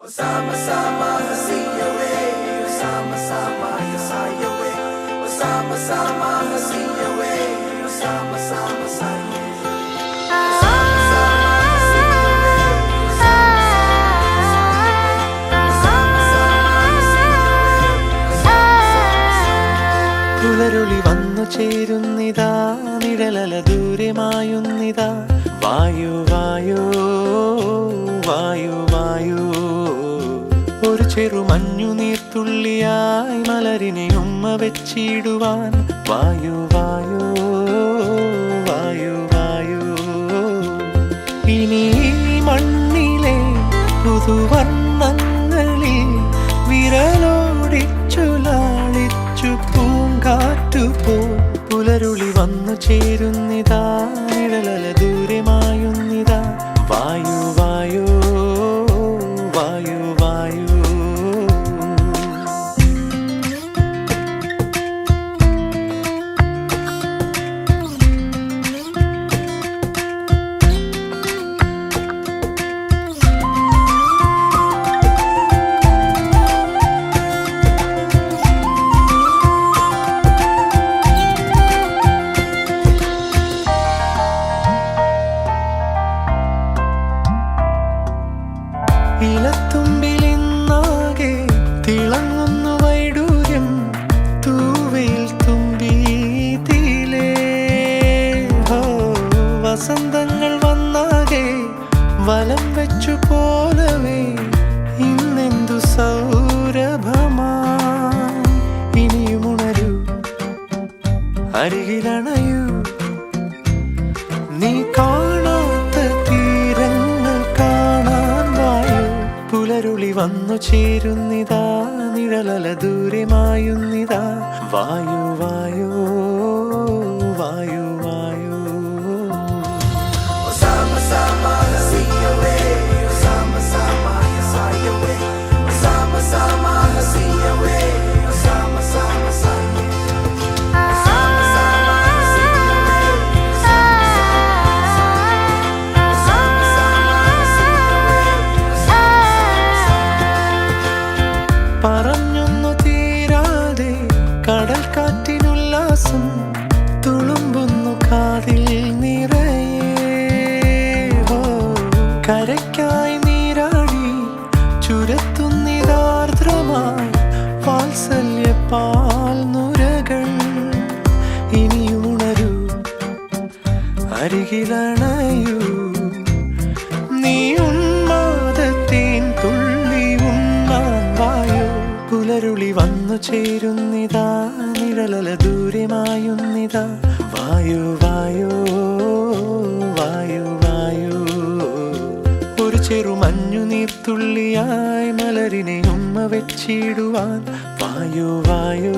Sama-sama hasiyawe, sama-sama yasayawe, sama-sama hasiyawe, sama-sama saye. പുലരുളി വന്നു ചേരുന്നിതാ, നിഴലല ദൂരമായുന്നിതാ. വായു വായു വായു വായു, ഒരു ചെറു മഞ്ഞു നീർത്തുള്ളിയായി മലരിനെ ഉമ്മ വെച്ചിടുവാൻ. വായു വായു വായു വായു, ഇനി മണ്ണിലെ പുതുവർണ്ണങ്ങളിൽ വിരലോടിച്ചു ലാളിച്ചു പൂങ്കാറ്റുപോ. പുലരുളി വന്നു ചേരുന്നിതാ, നിഴലല ദൂരമായുന്നിതാ. വായു വായു വായു വായു. ഇലത്തുമ്പിലിന്നാകെ തിളങ്ങുന്നു വൈഡൂര്യം, തൂവയിൽ തുമ്പി തീലേ. ഹോ, വസന്തങ്ങൾ വന്നാകെ വലം വെച്ചു പോലവേ, ഇന്നെന്തു സൗരഭമാ. ഇനിയുമുണരൂ, അരികിലണയൂ, നീ കാണാത്ത തീരങ്ങൾ കാണാൻ വായു. പുലരുളി വന്നു ചേരുന്നിതാ, നിഴലല ദൂരമായുന്നിതാ. വായു വായു വായു വായു. Sama-sama hasiyawe, sama-sama yasayawe, sama-sama hasiyawe, sama-sama saye. Sama-sama hasiyawe, sama-sama yasayawe, sama-sama hasiyawe, sama-sama saye. പറഞ്ഞൊന്നു തീരാതെ കടൽ കാറ്റിനുല്ലാസം തുളുമ്പുന്നു കാതിൽ നിറയെ. ഹോ, കരയ്ക്കായി നീരാടി ചുരത്തുന്നിതാർദ്രമായി വാത്സല്യ പാൽ നുരകൾ. ഇനിയുണരൂ, അരികിലണയൂ, നീ ഉന്മാദത്തേൻ തുള്ളി ഉണ്ണാൻ വായോ. പുലരുളി വന്നു ചേരുന്നിതാ, നിഴലല ദൂരമായുന്നിതാ. വായു വായു വായു വായു, ഒരു ചെറു മഞ്ഞു നീർത്തുള്ളിയായി മലരിനെ ഉമ്മ വെച്ചിടുവാൻ. വായു വായു